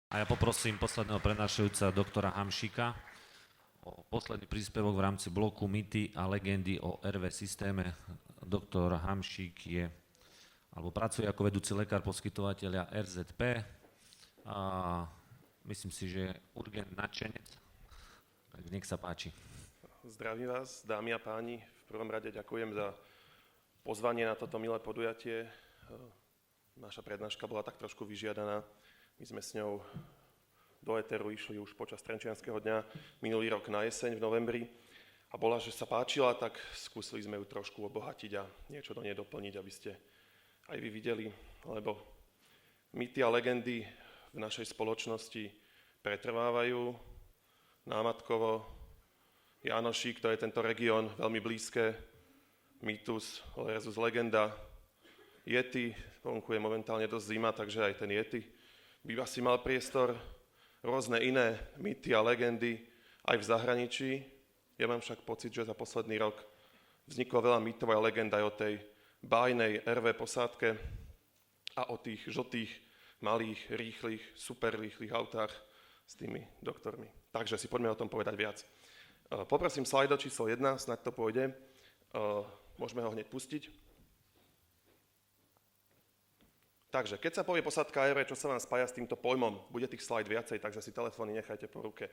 A ja poprosím posledného prednášajúca doktora Hamšíka o posledný príspevok v rámci bloku Mýty a legendy o RV systéme. Doktor Hamšík pracuje ako vedúci lekár poskytovateľa RZP a myslím si, že je urgent nadšenec. Tak nech sa páči. Zdravím vás, dámy a páni. V prvom rade ďakujem za pozvanie na toto milé podujatie. Naša prednáška bola tak trošku vyžiadaná. My sme s ňou do éteru išli už počas Trenčianskeho dňa minulý rok na jeseň v novembri a bola, že sa páčila, tak skúsili sme ju trošku obohatiť a niečo do nej doplniť, aby ste aj vy videli, lebo mýty a legendy v našej spoločnosti pretrvávajú. Námatkovo, Jánošík, to je tento región veľmi blízke, mýtus versus legenda. Yeti, vonku je momentálne dosť zima, takže aj ten Yeti by asi mal priestor, rôzne iné mýty a legendy aj v zahraničí. Ja mám však pocit, že za posledný rok vzniklo veľa mýtov a legend aj o tej bájnej RV posádke a o tých žltých, malých, rýchlych, super rýchlych autách s tými doktormi. Takže si poďme o tom povedať viac. Poprosím slajdo číslo 1, snáď to pôjde. Môžeme ho hneď pustiť. Takže, keď sa povie posádka RV, čo sa vám spája s týmto pojmom? Bude tých slajd viacej, takže si telefóny nechajte po ruke.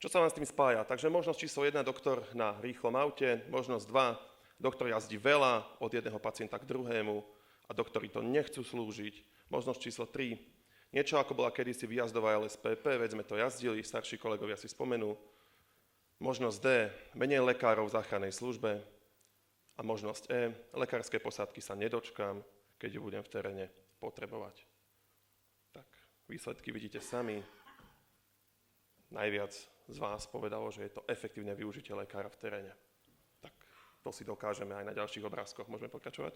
Čo sa vám s tým spája? Takže možnosť číslo 1, doktor na rýchlom aute, možnosť 2, doktor jazdí veľa od jedného pacienta k druhému a doktori to nechcú slúžiť. Možnosť číslo 3, niečo ako bola kedysi výjazdová LSPP, veď sme to jazdili, starší kolegovia si spomenú. Možnosť D, menej lekárov v záchrannej službe. A možnosť E, lekárske posádky sa nedočkám, keď ju budem v teréne potrebovať. Tak, výsledky vidíte sami. Najviac z vás povedalo, že je to efektívne využitie lekára v teréne. Tak, to si dokážeme aj na ďalších obrázkoch. Môžeme pokračovať?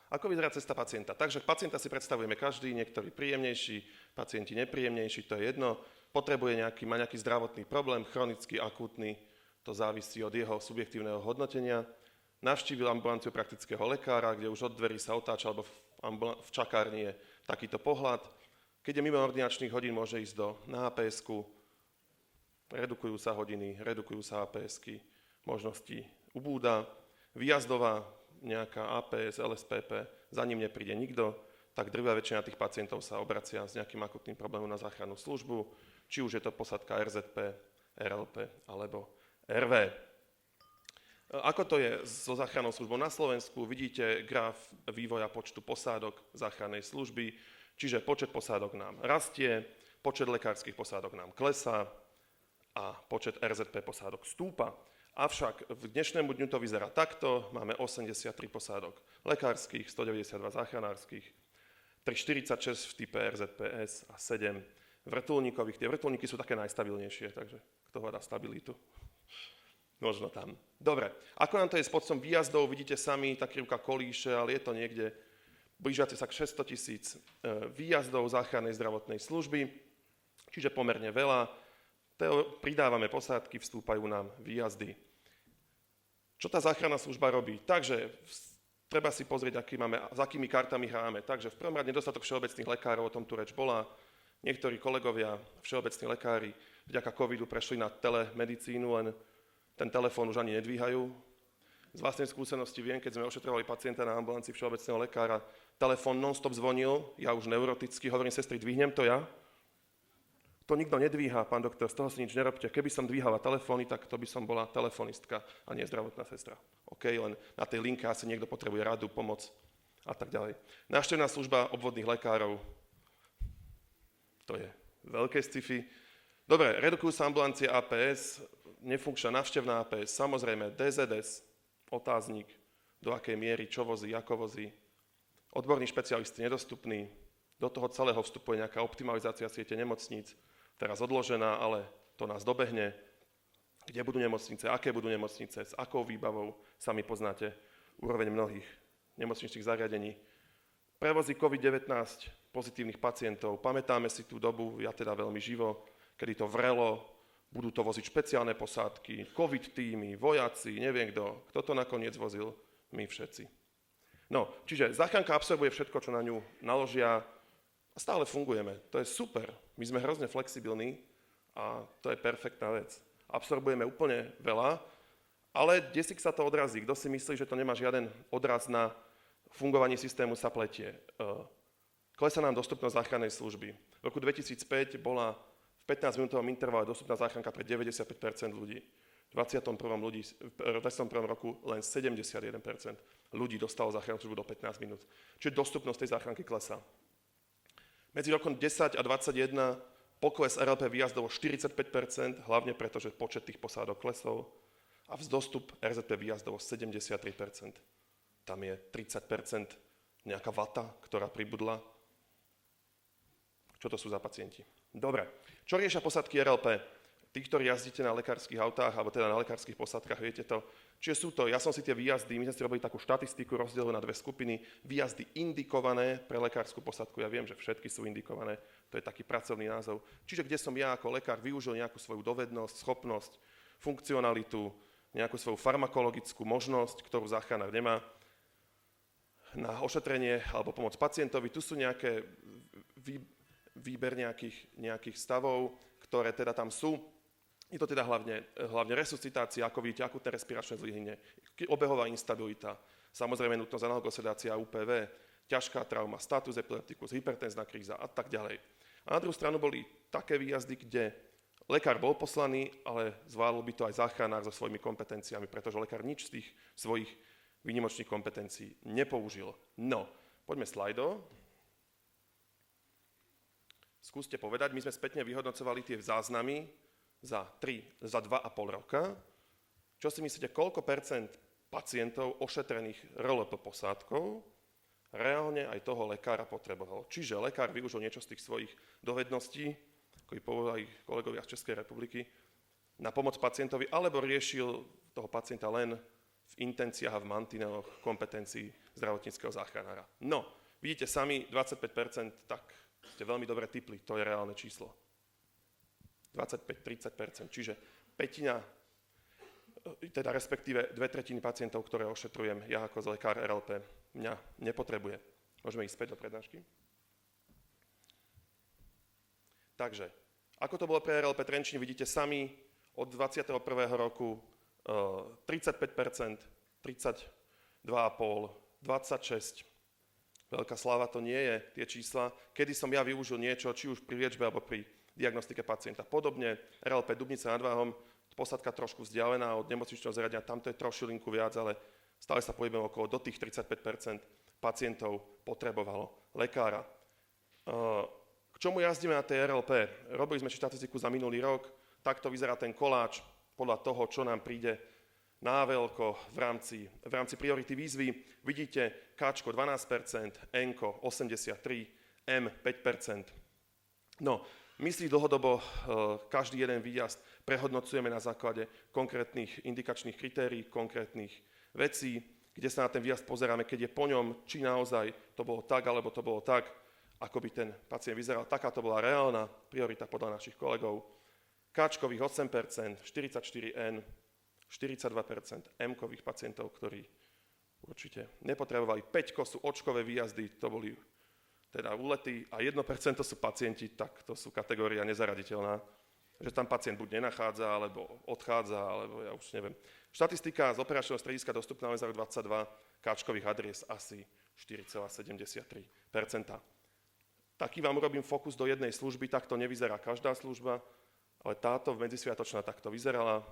Ako vyzerá cesta pacienta? Takže pacienta si predstavujeme každý, niektorý príjemnejší, pacienti nepríjemnejší, to je jedno. Má nejaký zdravotný problém, chronický, akútny, to závisí od jeho subjektívneho hodnotenia. Navštívil ambulanciu praktického lekára, kde už od dverí sa otáča, alebo v čakárni je takýto pohľad. Keď je mimo ordinačných hodín, môže ísť na APS-ku, redukujú sa hodiny, redukujú sa APS-ky, možnosti ubúda, výjazdová, nejaká APS, LSPP, za ním nepríde nikto, tak drvivá väčšina tých pacientov sa obracia s nejakým akutným problémom na záchrannú službu, či už je to posádka RZP, RLP alebo RV. Ako to je so záchrannou službou na Slovensku? Vidíte graf vývoja počtu posádok záchrannej služby, čiže počet posádok nám rastie, počet lekárskych posádok nám klesá a počet RZP posádok stúpa. Avšak v dnešnému dňu to vyzerá takto, máme 83 posádok lekárskych, 192 záchranárskych, 346 v type RZPS a 7 vrtuľníkových. Tie vrtuľníky sú také najstabilnejšie, takže kto hľadá stabilitu, možno tam. Dobre, ako nám to je s počtom výjazdov, vidíte sami, tak krivka kolíše, ale je to niekde blížiace sa k 600 000 výjazdov záchrannej zdravotnej služby, čiže pomerne veľa. Pridávame posádky, vstúpajú nám výjazdy. Čo tá záchranná služba robí? Takže treba si pozrieť, s akými kartami hráme. Takže v prvom rade nedostatok všeobecných lekárov, o tom tu reč bola. Niektorí kolegovia, všeobecní lekári, vďaka covidu prešli na telemedicínu, len ten telefón už ani nedvíhajú. Z vlastnej skúsenosti viem, keď sme ošetrovali pacienta na ambulancii všeobecného lekára, telefón non-stop zvonil, ja už neuroticky hovorím, sestry, dvihnem to ja? To nikto nedvíha, pán doktor, z toho si nič nerobte. Keby som dvíhala telefóny, tak to by som bola telefonistka a nie zdravotná sestra. OK, len na tej linke asi niekto potrebuje radu, pomoc a tak ďalej. Návštevná služba obvodných lekárov, to je veľké sci-fi. Dobre, redukujú sa ambulancie APS, nefunkčná návštevná APS, samozrejme DZS, otáznik, do akej miery, čo vozí, ako vozí. Odborní špecialisti nedostupní, do toho celého vstupuje nejaká optimalizácia siete nemocníc, teraz odložená, ale to nás dobehne. Kde budú nemocnice, aké budú nemocnice, s akou výbavou, sami poznáte úroveň mnohých nemocničných zariadení. Prevozy COVID-19 pozitívnych pacientov. Pamätáme si tú dobu, ja teda veľmi živo, kedy to vrelo, budú to voziť špeciálne posádky, covid týmy, vojaci, neviem kto to nakoniec vozil, my všetci. No, čiže záchranka absorbuje všetko, čo na ňu naložia a stále fungujeme. To je super, my sme hrozne flexibilní a to je perfektná vec. Absorbujeme úplne veľa, ale desí sa to odrazí. Kto si myslí, že to nemá žiaden odraz na fungovanie systému, sa pletie. Klesá nám dostupnosť záchrannej služby. V roku 2005 bola v 15-minútovom intervale dostupná záchranka pre 95% ľudí. V 21. roku len 71% ľudí dostalo záchrannú službu do 15 minút. Čiže dostupnosť tej záchranky klesá. Medzi rokom 10 a 21 pokles RLP výjazdov o 45%, hlavne preto, že počet tých posádok klesol, a vzdostup RZP výjazdov o 73%. Tam je 30% nejaká vata, ktorá pribudla. Čo to sú za pacienti? Dobre. Čo riešia posádky RLP? Tí, ktorí jazdíte na lekárskych autách, alebo teda na lekárskych posádkach, viete to. Čiže sú to, ja som si tie výjazdy, my sme si robili takú štatistiku, rozdielu na dve skupiny, výjazdy indikované pre lekárskú posádku, ja viem, že všetky sú indikované, to je taký pracovný názov. Čiže kde som ja ako lekár využil nejakú svoju dovednosť, schopnosť, funkcionalitu, nejakú svoju farmakologickú možnosť, ktorú záchranár nemá, na ošetrenie alebo pomoc pacientovi. Tu sú nejaké výber nejakých stavov, ktoré teda tam sú. Je to teda hlavne resuscitácia, ako vidíte, akutné respiračné zlyhanie, obehová instabilita, samozrejme nutnosť analgosedácia UPV, ťažká trauma, status epilepticus, hypertenzná kríza a tak ďalej. A na druhú stranu boli také výjazdy, kde lekár bol poslaný, ale zvládol by to aj záchranár so svojimi kompetenciami, pretože lekár nič z tých svojich výnimočných kompetencií nepoužil. No, poďme slajdo. Skúste povedať, my sme spätne vyhodnocovali tie záznamy za 2,5 roka. Čo si myslíte, koľko percent pacientov ošetrených RLP posádkou reálne aj toho lekára potreboval? Čiže lekár využil niečo z tých svojich dovedností, ako povedali kolegovia z Českej republiky, na pomoc pacientovi, alebo riešil toho pacienta len v intenciách a v mantineloch kompetencií zdravotníckeho záchranára. No, vidíte sami, 25%, tak ste veľmi dobre tipli, to je reálne číslo. 25-30%, čiže pätina, teda respektíve 2/3 pacientov, ktoré ošetrujem ja ako lekár RLP, mňa nepotrebuje. Môžeme ísť späť do prednášky? Takže, ako to bolo pre RLP Trenčín, vidíte sami, od 21. roku 35%, 32,5%, 26%. Veľká sláva to nie je, tie čísla. Kedy som ja využil niečo, či už pri liečbe alebo pri diagnostike pacienta. Podobne, RLP Dubnica nad Váhom, posádka trošku vzdialená od nemocničného zariadenia, tam to je trošilinku viac, ale stále sa pohybujeme okolo do tých 35% pacientov potrebovalo lekára. K čomu jazdíme na tej RLP? Robili sme štatistiku za minulý rok, takto vyzerá ten koláč podľa toho, čo nám príde na veľko v rámci priority výzvy. Vidíte Kčko 12%, Nko 83%, M 5%. No, my si dlhodobo každý jeden výjazd prehodnocujeme na základe konkrétnych indikačných kritérií, konkrétnych vecí, kde sa na ten výjazd pozeráme, keď je po ňom, či naozaj to bolo tak, alebo to bolo tak, ako by ten pacient vyzeral. Taká to bola reálna priorita podľa našich kolegov. Kčkových 8%, 44N, 42% M-kových pacientov, ktorí určite nepotrebovali. 5 sú očkové výjazdy, to boli teda úlety a 1% sú pacienti, tak to sú kategória nezaraditeľná, že tam pacient buď nenachádza, alebo odchádza, alebo ja už neviem. Štatistika z operačného strediska dostupná za rok 22, Kčkových adries asi 4,73%. Taký vám urobím fokus do jednej služby, takto nevyzerá každá služba, ale táto medzisviatočná takto vyzerala.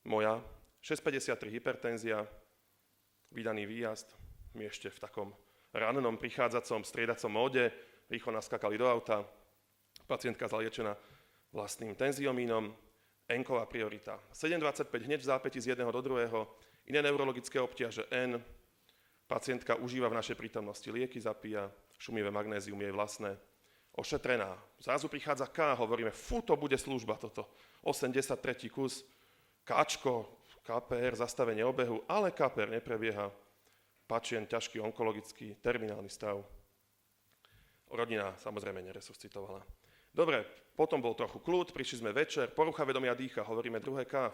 Moja 6,53 hypertenzia, vydaný výjazd, my ešte v takom rannom prichádzacom striedacom móde, rýchlo naskakali do auta, pacientka zaliečená vlastným tenziomínom, N-ková priorita. 7,25 hneď v zápäti z jedného do druhého, iné neurologické obťaže N, pacientka užíva v našej prítomnosti lieky, zapíja, šumivé magnézium jej vlastné, ošetrená. Zrazu prichádza K, hovoríme, to bude služba toto, 83. kus, Kčko, KPR, zastavenie obehu, ale KPR neprebieha, pacient ťažký onkologický, terminálny stav. Rodina samozrejme neresuscitovala. Dobre, potom bol trochu kľud, prišli sme večer, porucha vedomia dýcha, hovoríme druhé K,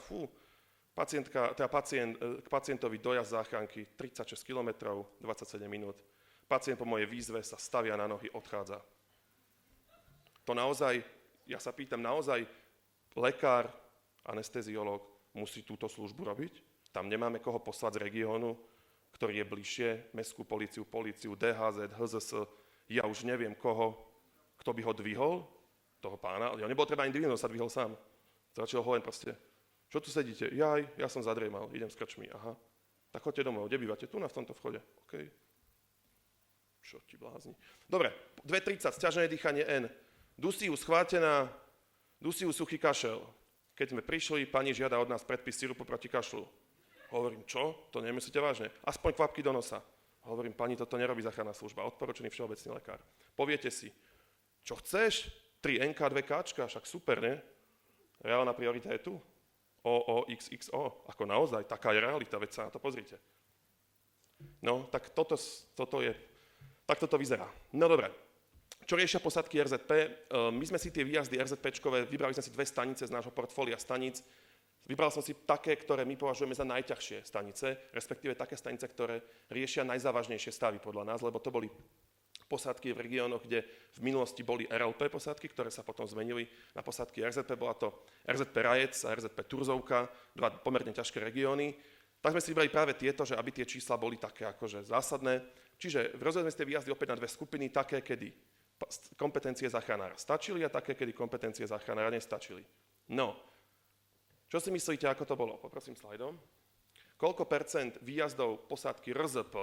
pacient k pacientovi dojazd záchranky 36 km, 27 minút. Pacient po mojej výzve sa stavia na nohy, odchádza. To naozaj, ja sa pýtam, naozaj lekár, anesteziológ musí túto službu robiť? Tam nemáme koho poslať z regiónu, ktorý je bližšie, mestskú políciu, DHZ, HZS, ja už neviem koho, kto by ho dvihol, toho pána, ale nebolo treba ani dvihnúť, sa dvihol sám. Začal ho len proste, čo tu sedíte? Ja som zadriemal, idem s krčmi, aha. Tak choďte domov, kde bývate? Tu v tomto vchode, OK. Čo ti blázni. Dobre, 2.30, sťažené dýchanie N. Dusiu schvátená, dusiu suchý kašel. Keď sme prišli, pani žiada od nás predpis sirupu proti kašlu. Hovorím, čo? To nemyslíte vážne? Aspoň kvapky do nosa. Hovorím, pani, toto nerobí záchranná služba, odporúčený všeobecný lekár. Poviete si, čo chceš? 3 NK, 2 Kčka, však super, ne? Reálna priorita je tu. OOXXO, ako naozaj, taká je realita, veď sa na to pozrite. No, tak toto je, takto to vyzerá. No dobre, čo riešia posádky RZP? My sme si tie výjazdy RZPčkové, vybrali sme si 2 stanice z nášho portfólia staníc. Vybral som si také, ktoré my považujeme za najťažšie stanice, respektíve také stanice, ktoré riešia najzávažnejšie stavy podľa nás, lebo to boli posádky v regiónoch, kde v minulosti boli RLP posádky, ktoré sa potom zmenili na posádky RZP. Bola to RZP Rajec a RZP Turzovka, 2 pomerne ťažké regióny. Tak sme si vybrali práve tieto, že aby tie čísla boli také akože zásadné. Čiže rozhodli sme si tie výjazdy opäť na 2 skupiny, také, kedy kompetencie záchranára stačili a také, kedy kompetencie záchranára nestačili. No, čo si myslíte, ako to bolo? Poprosím slajdom. Koľko percent výjazdov posádky RZP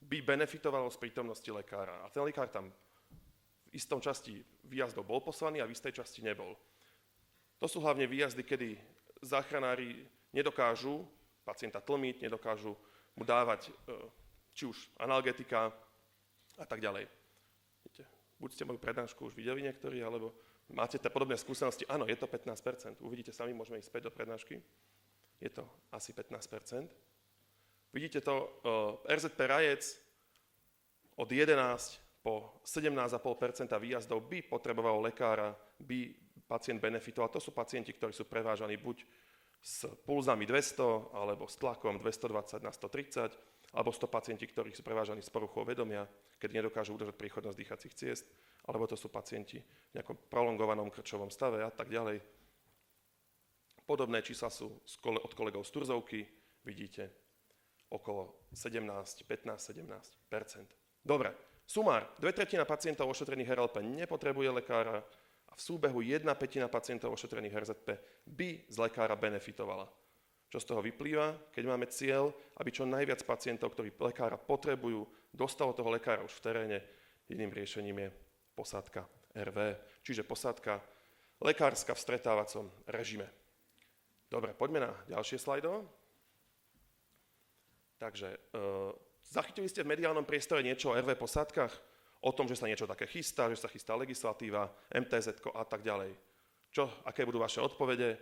by benefitovalo z prítomnosti lekára? A ten lekár tam v istom časti výjazdov bol poslaný a v istej časti nebol. To sú hlavne výjazdy, kedy záchranári nedokážu pacienta tlmiť, nedokážu mu dávať či už analgetika a tak ďalej. Buď ste moju prednášku už videli niektorí, alebo máte podobné skúsenosti. Áno, je to 15%. Uvidíte sami, môžeme ísť späť do prednášky. Je to asi 15%. Vidíte to, RZP Rajec od 11 po 17,5% výjazdov by potreboval lekára, by pacient benefitoval. To sú pacienti, ktorí sú prevážaní buď s pulzami 200, alebo s tlakom 220 na 130, alebo sú to pacienti, ktorí sú prevážaní s poruchou vedomia, keď nedokážu udržať príchodnosť dýchacích ciest, alebo to sú pacienti v nejakom prolongovanom krčovom stave a tak ďalej. Podobné čísla sú od kolegov z Turzovky, vidíte, okolo 15-17%. Dobre, sumár, 2/3 pacientov ošetrených RLP nepotrebuje lekára a v súbehu 1/5 pacientov ošetrených RZP by z lekára benefitovala. Čo z toho vyplýva? Keď máme cieľ, aby čo najviac pacientov, ktorí lekára potrebujú, dostalo toho lekára už v teréne, jedným riešením je posádka RV, čiže posádka lekárska v stretávacom režime. Dobre, poďme na ďalšie slajdo. Takže zachytili ste v mediálnom priestore niečo o RV posádkach? O tom, že sa niečo také chystá, že sa chystá legislatíva, MTZ a tak ďalej. Aké budú vaše odpovede?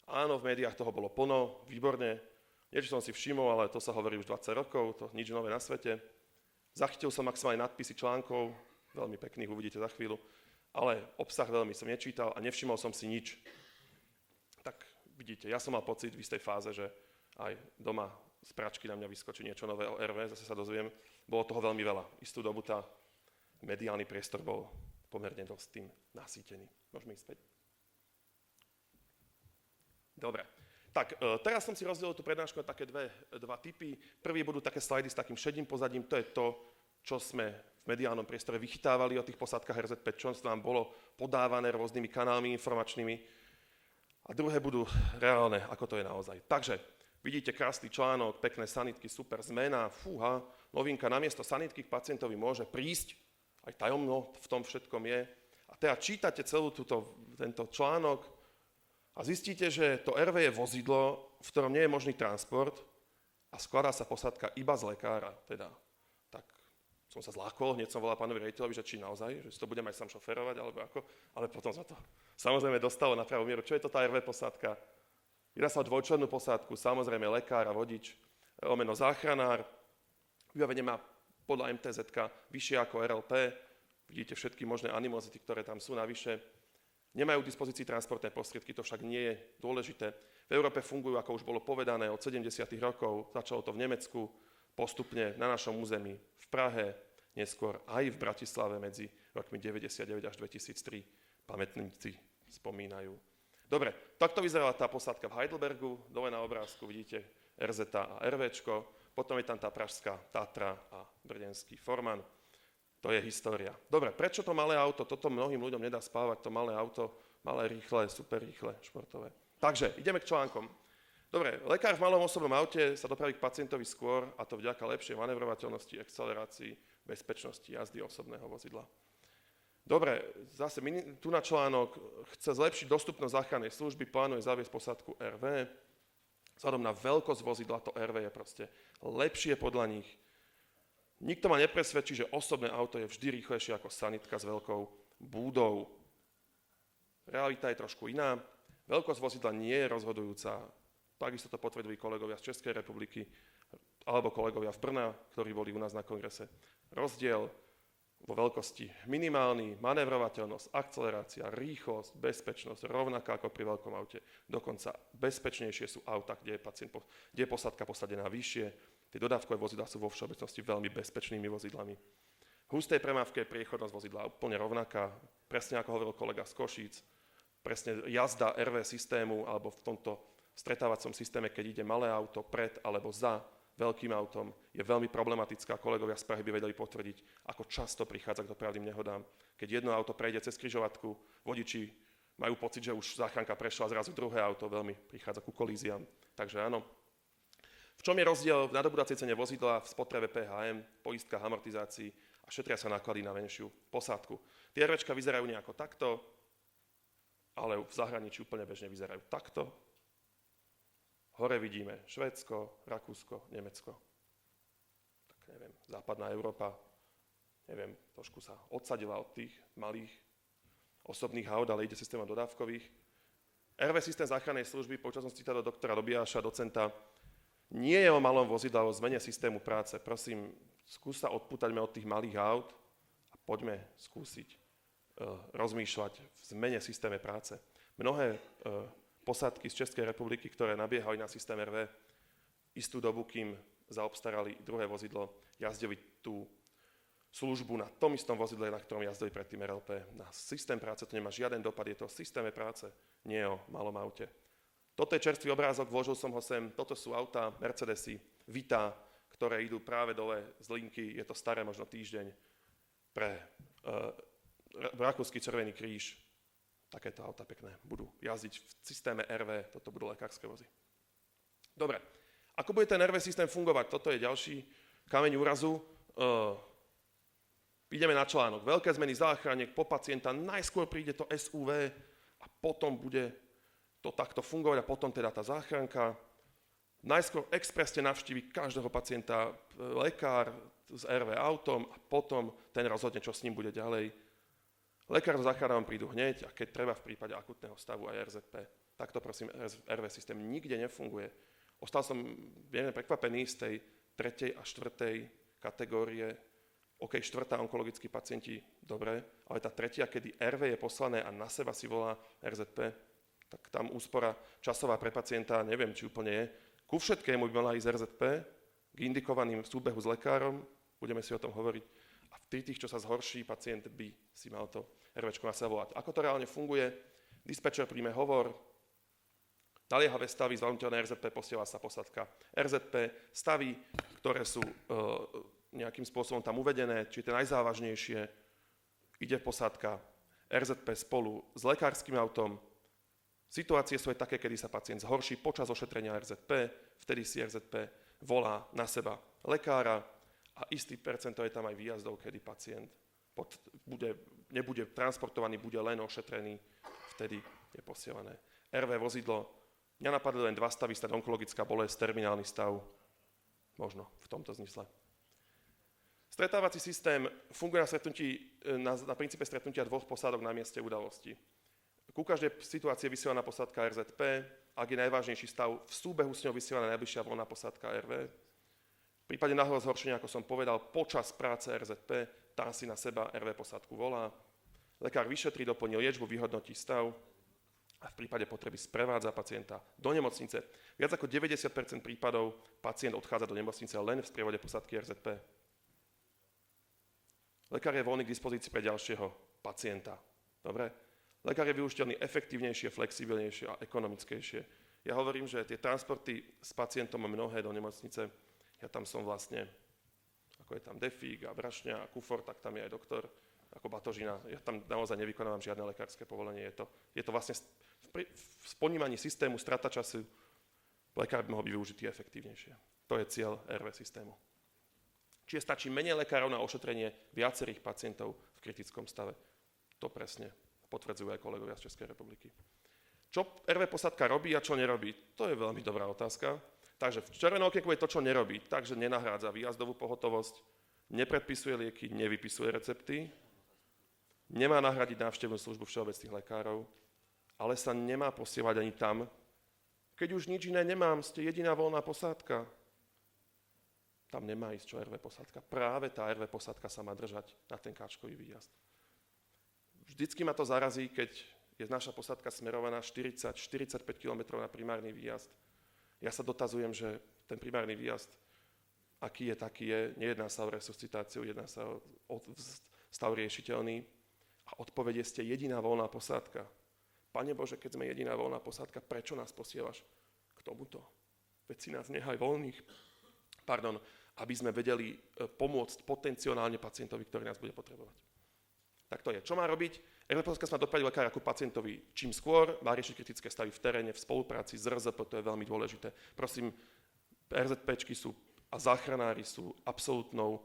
Áno, v médiách toho bolo plno, výborne. Niečo som si všimol, ale to sa hovorí už 20 rokov, to nič nové na svete. Zachytil som maximálne nadpisy článkov, veľmi pekných, uvidíte za chvíľu, ale obsah veľmi som nečítal a nevšimol som si nič. Tak vidíte, ja som mal pocit v istej fáze, že aj doma z pračky na mňa vyskočí niečo nové o RV, zase sa dozviem. Bolo toho veľmi veľa. Istú dobu tá mediálny priestor bol pomerne dosť tým nasýtený. Môžeme ísť späť? Dobre. Tak, teraz som si rozdelil tú prednášku na také dva typy. Prvý budú také slajdy s takým šedým pozadím, to je to, čo sme v mediálnom priestore vychytávali o tých posádkach RZP, čo nám bolo podávané rôznymi kanálmi informačnými. A druhé budú reálne, ako to je naozaj. Takže, vidíte krásny článok, pekné sanitky, super zmena, fúha, novinka, namiesto sanitky k pacientovi môže prísť, aj tajomno v tom všetkom je. A teda čítate celú tento článok a zistíte, že to RV je vozidlo, v ktorom nie je možný transport a skladá sa posádka iba z lekára. Teda, tak som sa zlákol, hneď som volal pánovi riaditeľovi, že či naozaj, že si to budem aj sám šoférovať, alebo ako, ale potom sa to samozrejme dostalo na pravú mieru. Čo je to tá RV posádka? Jedná sa o dvojčlennú posádku, samozrejme lekár a vodič, záchranár. Vybavenie má podľa MTZ vyššie ako RLP, vidíte všetky možné animozity, ktoré tam sú navyše. Nemajú k dispozícii transportné prostriedky, to však nie je dôležité. V Európe fungujú, ako už bolo povedané, od 70. rokov, začalo to v Nemecku, postupne na našom území, v Prahe, neskôr aj v Bratislave medzi rokmi 99 až 2003. Pamätníci spomínajú. Dobre, takto vyzerala tá posádka v Heidelbergu, dole na obrázku vidíte RZ a RVčko, potom je tam tá pražská Tatra a brdenský Forman. To je história. Dobre, prečo to malé auto? Toto mnohým ľuďom nedá spávať, to malé auto, malé, rýchle, super rýchle, športové. Takže, ideme k článkom. Dobre, lekár v malom osobnom aute sa dopraví k pacientovi skôr, a to vďaka lepšej manevrovateľnosti, akcelerácii, bezpečnosti jazdy osobného vozidla. Dobre, zase tu na článok chce zlepšiť dostupnosť záchrannej služby, plánuje zaviesť posádku RV. Vzhľadom na veľkosť vozidla to RV je proste lepšie podľa nich. Nikto ma nepresvedčí, že osobné auto je vždy rýchlejšie ako sanitka s veľkou búdou. Realita je trošku iná. Veľkosť vozidla nie je rozhodujúca. Takisto to potvrdili kolegovia z Českej republiky alebo kolegovia v Brna, ktorí boli u nás na kongrese. Rozdiel vo veľkosti minimálny, manévrovateľnosť, akcelerácia, rýchlosť, bezpečnosť, rovnaká ako pri veľkom aute. Dokonca bezpečnejšie sú auta, kde je posádka posadená vyššie. Tie dodávkové vozidlá sú vo všeobecnosti veľmi bezpečnými vozidlami. V hustej premávke je priechodnosť vozidla úplne rovnaká, presne ako hovoril kolega z Košíc. Presne jazda RV systému alebo v tomto stretávacom systéme, keď ide malé auto pred alebo za veľkým autom, je veľmi problematická. Kolegovia z Prahy by vedeli potvrdiť, ako často prichádza k dopravným nehodám. Keď jedno auto prejde cez križovatku, vodiči majú pocit, že už záchranka prešla, zrazu druhé auto veľmi prichádza ku kolíziám. Takže áno. V čom je rozdiel v nadobúdacej cene vozidla, v spotrebe PHM, poistkách, amortizácii a šetria sa náklady na menšiu posádku? Tie RVčka vyzerajú nejako takto, ale v zahraničí úplne bežne vyzerajú takto. Hore vidíme Švédsko, Rakúsko, Nemecko. Tak neviem, západná Európa, neviem, trošku sa odsadila od tých malých osobných aut, ale ide systémom dodávkových. RV systém záchrannej služby, počas som citátu doktora Dobiaša, docenta, nie je o malom vozidle, o zmene systému práce. Prosím, skús sa odpútaťme od tých malých aut a poďme skúsiť rozmýšľať v zmene systéme práce. Mnohé posádky z Českej republiky, ktoré nabiehali na systém RV, istú dobu, kým zaobstarali druhé vozidlo, jazdili tú službu na tom istom vozidle, na ktorom jazdili predtým RLP. Na systém práce to nemá žiaden dopad, je to o systéme práce, nie o malom aute. Toto je čerstvý obrázok, vložil som ho sem, toto sú autá, Mercedesy, Vita, ktoré idú práve dole z linky, je to staré možno týždeň, pre Rakúsky Červený kríž. Takéto auta pekné budú jazdiť v systéme RV, toto budú lekárske vozy. Dobre, ako bude ten RV systém fungovať? Toto je ďalší kameň úrazu. Ideme na článok. Veľké zmeny záchraniek po pacienta, najskôr príde to SUV a potom bude to takto fungovať a potom teda tá záchranka. Najskôr expresne navštívi každého pacienta lekár s RV autom a potom ten rozhodne, čo s ním bude ďalej. Lekár so záchranárom prídu hneď a keď treba v prípade akutného stavu aj RZP. Takto prosím RV systém nikde nefunguje. Ostal som veľmi prekvapený z tej 3. a 4. kategórie. OK, 4. onkologickí pacienti, dobre, ale tá 3., kedy RV je poslané a na seba si volá RZP, tak tam úspora časová pre pacienta, neviem, či úplne je. Ku všetkému by mala ísť RZP, k indikovaným súbehu s lekárom, budeme si o tom hovoriť, a v tých, čo sa zhorší, pacient by si mal to RVčko na seba volať. Ako to reálne funguje? Dispečer príjme hovor, naliehavé stavy, zvládnutelné RZP, posiela sa posádka RZP, stavy, ktoré sú nejakým spôsobom tam uvedené, či tie najzávažnejšie, ide posádka RZP spolu s lekárskym autom. Situácie sú aj také, kedy sa pacient zhorší počas ošetrenia RZP, vtedy si RZP volá na seba lekára a istý percento je tam aj výjazdov, kedy pacient nebude transportovaný, bude len ošetrený, vtedy je posielané RV vozidlo. Mňa napadli len 2 stavy, stať onkologická bolesť, terminálny stav, možno v tomto zmysle. Stretávací systém funguje na princípe stretnutia 2 posádok na mieste udalosti. Ku každej situácii je vysielaná posádka RZP, ak je najvážnejší stav, v súbehu s ňou vysielaná najbližšia voľná posádka RV. V prípade náhleho zhoršenia, ako som povedal, počas práce RZP, tá si na seba RV posádku volá, lekár vyšetrí, doplní liečbu, vyhodnotí stav a v prípade potreby sprevádza pacienta do nemocnice. Viac ako 90% prípadov pacient odchádza do nemocnice len v sprievode posádky RZP. Lekár je voľný k dispozícii pre ďalšieho pacienta. Dobre? Lekár je využiteľný efektívnejšie, flexibilnejšie a ekonomickejšie. Ja hovorím, že tie transporty s pacientom mnohé do nemocnice, ja tam som vlastne, ako je tam defík a brašňa a kufor, tak tam je aj doktor, ako batožina. Ja tam naozaj nevykonávam žiadne lekárske povolenie. Je to vlastne v ponímaní systému strata času, lekár by mohol byť využitý efektívnejšie. To je cieľ RV systému. Čiže stačí menej lekárov na ošetrenie viacerých pacientov v kritickom stave. To presne potvrdzujú aj kolegovia z Českej republiky. Čo RV posádka robí a čo nerobí? To je veľmi dobrá otázka. Takže v červenom okienku je to, čo nerobí. Takže nenahrádza výjazdovú pohotovosť, nepredpisuje lieky, nevypisuje recepty, nemá nahradiť návštevnú službu všeobecných lekárov, ale sa nemá posielať ani tam, keď už nič iné nemám, ste jediná voľná posádka. Tam nemá ísť čo RV posádka. Práve tá RV posádka sa má držať na ten káčkový výjazd. Vždycky ma to zarazí, keď je naša posádka smerovaná 40-45 km na primárny výjazd. Ja sa dotazujem, že ten primárny výjazd, aký je, taký je, nejedná sa o resuscitáciu, jedná sa o stav riešiteľný. A odpovede ste jediná voľná posádka. Pane Bože, keď sme jediná voľná posádka, prečo nás posielaš k tomuto? Veď si nás nechaj voľných. Aby sme vedeli pomôcť potenciálne pacientovi, ktorý nás bude potrebovať. Tak to je. Čo má robiť? RV posádka má dopraviť lekára ku pacientovi čím skôr, má riešiť kritické stavy v teréne, v spolupráci s RZP, to je veľmi dôležité. Prosím, RZPčky sú a záchranári sú absolútnou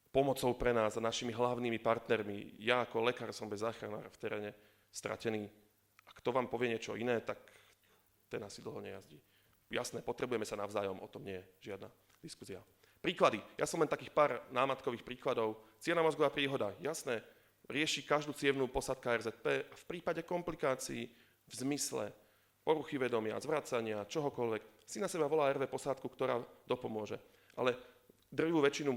pomocou pre nás a našimi hlavnými partnermi. Ja ako lekár som bez záchranára v teréne stratený. A kto vám povie niečo iné, tak ten asi dlho nejazdí. Jasné, potrebujeme sa navzájom, o tom nie je žiadna diskusia. Príklady. Ja som len takých pár námatkových príkladov. Cievna mozgová príhoda. Jasné, rieši každú cievnu posádka RZP a v prípade komplikácií v zmysle poruchy vedomia, zvracania, čohokoľvek, si na seba volá RV posádku, ktorá dopomôže. Ale drvivú väčšinu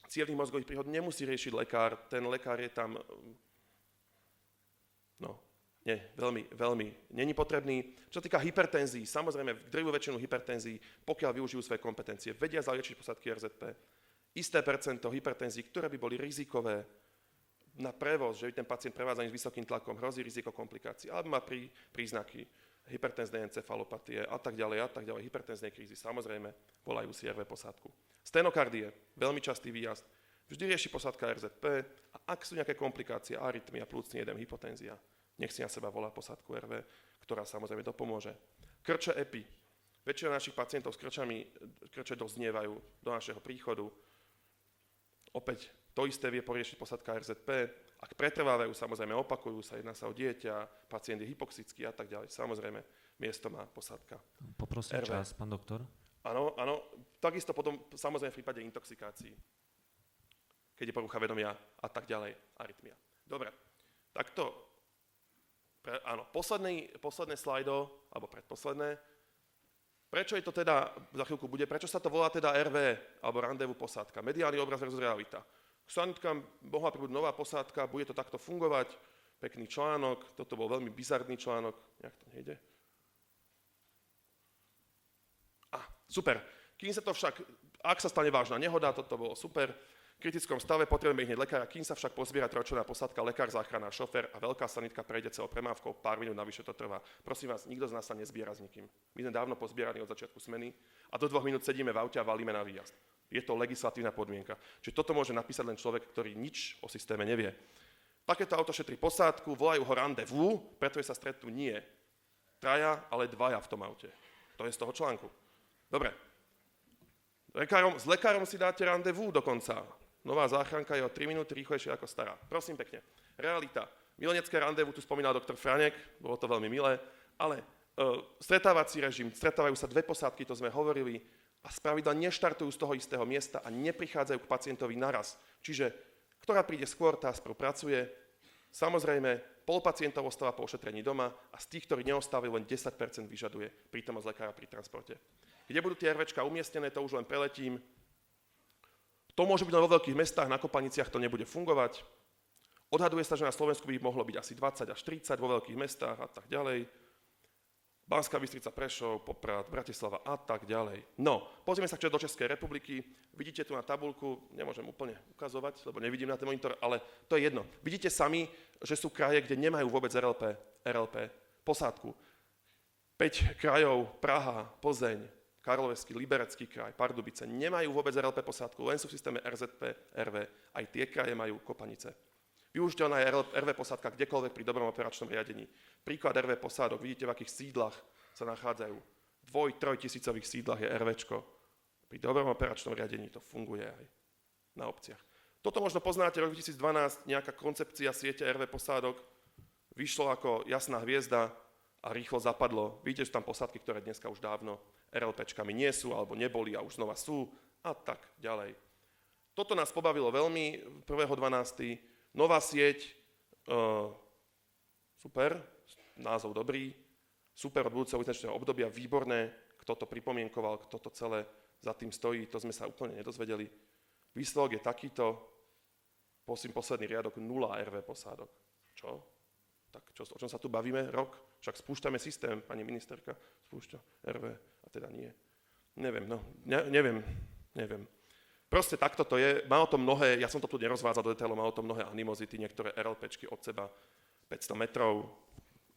cievnych mozgových príhod nemusí riešiť lekár. Ten lekár je tam veľmi není potrebný. Čo sa týka hypertenzií, samozrejme drvivú väčšinu hypertenzií, pokiaľ využijú svoje kompetencie, vedia zaliečiť posádky RZP. Isté percento hypertenzií, ktoré by boli rizikové na prevoz, že by ten pacient prevádzaný s vysokým tlakom, hrozí riziko komplikácií, alebo má príznaky hypertenznej encefalopatie a tak ďalej, hypertenznej krízy, samozrejme, volajú si RV posádku. Stenokardie, veľmi častý výjazd, vždy rieši posádka RZP a ak sú nejaké komplikácie, arytmia, plúcny edém, hypotenzia, nech si na seba volá posádku RV, ktorá samozrejme dopomôže. Krče EPI. Väčšina našich pacientov s krčami, krče doznievajú do našeho príchodu. Opäť to isté vie poriešiť posádka RZP. Ak pretrvávajú, samozrejme opakujú sa, jedná sa o dieťa, pacient je hypoxický a tak ďalej. Samozrejme, miesto má posádka. Poprosím RV. čas, pán doktor. Áno. Takisto potom, samozrejme v prípade intoxikácií, keď je porucha vedomia a tak ďalej, arytmia. Dobre, takto. Áno, posledné slajdo, alebo predposledné. Prečo je to teda, za chvíľku bude, prečo sa to volá teda RV, alebo randevu posádka? Mediálny obraz versus realita. K sanitkám mohla pribúť nová posádka, bude to takto fungovať, pekný článok, toto bol veľmi bizarný článok, nejak to nejde. Super. Kým sa to však, ak sa stane vážna nehoda, toto bolo super, v kritickom stave potrebujeme hneď lekára, kým sa však pozbiera trojčlenná posádka, lekár, záchranár, šofér a veľká sanitka prejde celou premávkou, pár minút navyše to trvá. Prosím vás, nikto z nás sa nezbiera s nikým. My sme dávno pozbieraní od začiatku smeny a do 2 minút sedíme v aute a valíme na výjazd. Je to legislatívna podmienka. Čiže toto môže napísať len človek, ktorý nič o systéme nevie. Takéto auto šetrí posádku, volajú ho randevu, pretože sa stretnú nie 3, ale 2 v tom aute. To je z toho článku. Dobre. S lekárom si dáte randevu dokonca. Nová záchranka je o 3 minúty rýchlejšia ako stará. Prosím pekne. Realita. Milenecké randevu tu spomínal doktor Franek, bolo to veľmi milé, ale stretávací režim, stretávajú sa 2 posádky, to sme hovorili, a spravidla neštartujú z toho istého miesta a neprichádzajú k pacientovi naraz. Čiže, ktorá príde skôr, tá sprv pracuje. Samozrejme, pol pacientov ostáva po ošetrení doma a z tých, ktorí neostávajú, len 10% vyžaduje prítomnosť lekára pri transporte. Kde budú tie RVčka umiestnené, to už len preletím. To môže byť len vo veľkých mestách, na kopaniciach to nebude fungovať. Odhaduje sa, že na Slovensku by ich mohlo byť asi 20 až 30 vo veľkých mestách a tak ďalej. Banská Bystrica, Prešov, Poprad, Bratislava a tak ďalej. No, pozrieme sa do Českej republiky. Vidíte tu na tabuľku, nemôžem úplne ukazovať, lebo nevidím na ten monitor, ale to je jedno. Vidíte sami, že sú kraje, kde nemajú vôbec RLP posádku. 5 krajov, Praha, Plzeň, Karlovarský, Liberecký kraj, Pardubice nemajú vôbec RLP posádku, len sú v systéme RZP, RV. Aj tie kraje majú kopanice. Využiteľná je RV posádka kdekoľvek pri dobrom operačnom riadení. Príklad RV posádok, vidíte, v akých sídlach sa nachádzajú. 2-3 tisícových sídlach je RVčko. Pri dobrom operačnom riadení to funguje aj na obciach. Toto možno poznáte, rok 2012, nejaká koncepcia siete RV posádok vyšlo ako jasná hviezda a rýchlo zapadlo. Vidíte, že tam posádky, ktoré dneska už dávno RLPčkami nie sú, alebo neboli a už znova sú a tak ďalej. Toto nás pobavilo veľmi 1.12. Nová sieť, super, názov dobrý, super od budúceho licenčného obdobia, výborné, kto to pripomienkoval, kto to celé za tým stojí, to sme sa úplne nedozvedeli. Výsledok je takýto, prosím, posledný riadok, 0 RV posádok. Čo? Tak o čom sa tu bavíme? Rok? Však spúšťame systém, pani ministerka spúšťa RV, a teda nie. Neviem. Proste takto to je, má o tom mnohé, ja som to tu nerozvádzal do detailov, má o tom mnohé animozity, niektoré RLPčky od seba 500 metrov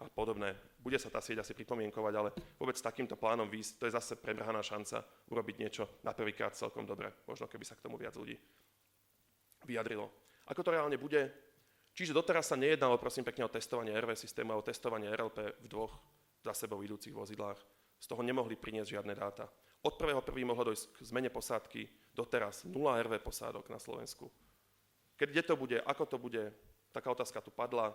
a podobné. Bude sa tá sieť asi pripomienkovať, ale vôbec s takýmto plánom výjsť, to je zase premrhaná šanca urobiť niečo na prvýkrát celkom dobre, možno keby sa k tomu viac ľudí vyjadrilo. Ako to reálne bude? Čiže doteraz sa nejednalo, prosím pekne, o testovanie RV systému, ale o testovanie RLP v 2 za sebou idúcich vozidlách. Z toho nemohli priniesť žiadne dáta. Od 1.1. mohlo dojsť k zmene posádky, doteraz 0 RV posádok na Slovensku. Kde to bude, ako to bude, taká otázka tu padla,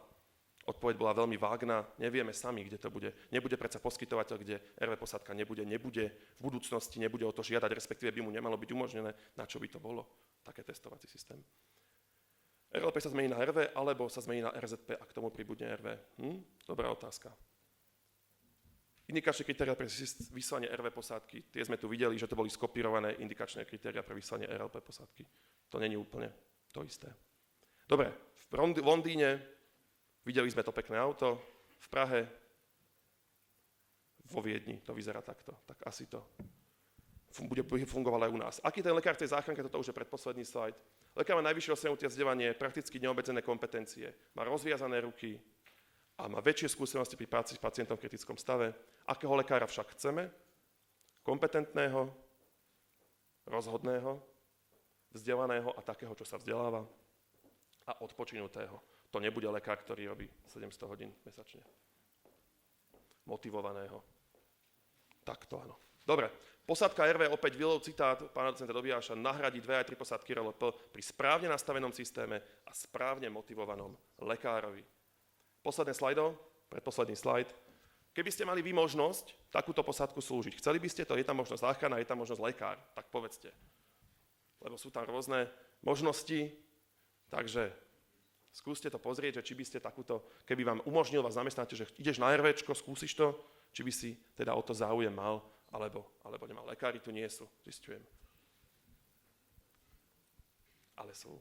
odpoveď bola veľmi vágna, nevieme sami, kde to bude. Nebude predsa poskytovateľ, kde RV posádka nebude, v budúcnosti nebude o to žiadať, respektíve by mu nemalo byť umožnené, na čo by to bolo, také testovací systém. RLP sa zmení na RV, alebo sa zmení na RZP a k tomu pribudne RV? Dobrá otázka. Indikačné kritéria pre vyslanie RV posádky, tie sme tu videli, že to boli skopírované indikačné kritéria pre vyslanie RLP posádky. To není úplne to isté. Dobre, v Londýne videli sme to pekné auto, v Prahe, vo Viedni, to vyzerá takto, tak asi to bude fungovať aj u nás. Aký ten lekár tej záchranke, toto už je predposledný slajd. Lekár má najvyššie osenutie vzdelanie, prakticky neobmedzené kompetencie, má rozviazané ruky, a má väčšie skúsenosti pri práci s pacientom v kritickom stave. Akého lekára však chceme? Kompetentného, rozhodného, vzdelaného a takého, čo sa vzdeláva a odpočinutého. To nebude lekár, ktorý robí 700 hodín mesačne. Motivovaného. Tak to áno. Dobre, posádka RV, opäť Vilov citát pána docenta Dobiaša, nahradí 2 aj 3 posádky RLP pri správne nastavenom systéme a správne motivovanom lekárovi. Posledné slajdo, predposledný slajd. Keby ste mali vy možnosť takúto posádku slúžiť, chceli by ste to, je tam možnosť záchrana, je tam možnosť lekár, tak povedzte. Lebo sú tam rôzne možnosti, takže skúste to pozrieť, že či by ste takúto, keby vám umožnil vás zamestnať, že ideš na RVčko, skúsiš to, či by si teda o to záujem mal, alebo nemal. Lekári tu nie sú, zistujem. Ale sú.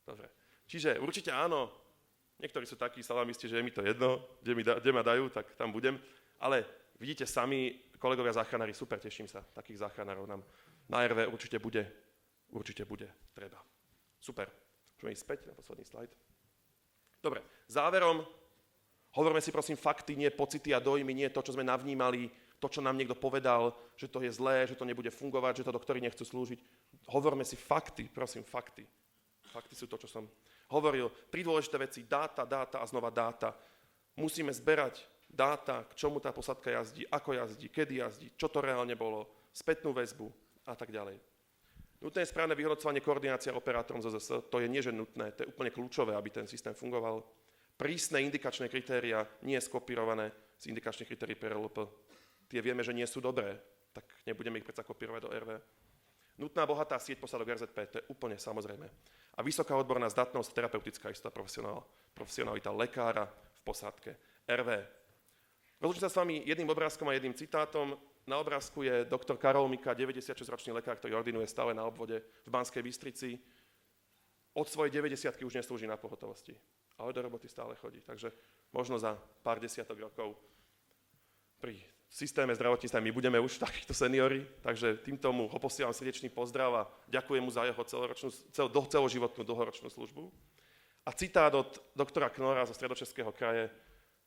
Dobre. Čiže určite áno. Niektorí sú takí salamisti, že je mi to jedno, kde ma dajú, tak tam budem. Ale vidíte sami, kolegovia záchranári, super, teším sa, takých záchranárov nám na RV určite bude treba. Super. Môžeme ísť späť na posledný slajd. Dobre, záverom, hovoríme si prosím fakty, nie pocity a dojmy, nie to, čo sme navnímali, to, čo nám niekto povedal, že to je zlé, že to nebude fungovať, že to doktori nechcú slúžiť. Hovoríme si fakty, prosím, fakty. Fakty sú to, čo som hovoril. 3 dôležité veci, dáta a znova dáta. Musíme zberať dáta, k čomu tá posádka jazdí, ako jazdí, kedy jazdí, čo to reálne bolo, spätnú väzbu a tak ďalej. Nutné je správne vyhodnocovanie, koordinácia operátorom ZZS, to je nie že nutné, to je úplne kľúčové, aby ten systém fungoval. Prísne indikačné kritéria, nie skopírované z indikačných kritérií pre RLP. Tie vieme, že nie sú dobré, tak nebudeme ich predsa kopírovať do RV. Nutná bohatá sieť posádok RZP, to je úplne samozrejme. A vysoká odborná zdatnosť, terapeutická istá profesionalita lekára v posádke RV. Rozlúčim sa s vami jedným obrázkom a jedným citátom. Na obrázku je doktor Karol Mika, 96-ročný lekár, ktorý ordinuje stále na obvode v Banskej Bystrici. Od svojej 90-ky už neslúži na pohotovosti, ale do roboty stále chodí. Takže možno za pár desiatok rokov pri systéme zdravotníctva my budeme už takíto seniori, takže týmto mu ho posielam srdečný pozdrav a ďakujem mu za jeho celoživotnú dlhoročnú službu. A citát od doktora Knora zo Stredočeského kraje: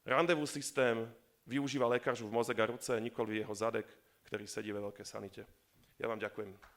randevú systém využíva lékařův mozek a ruce, nikoli jeho zadek, ktorý sedí ve veľkej sanite. Ja vám ďakujem.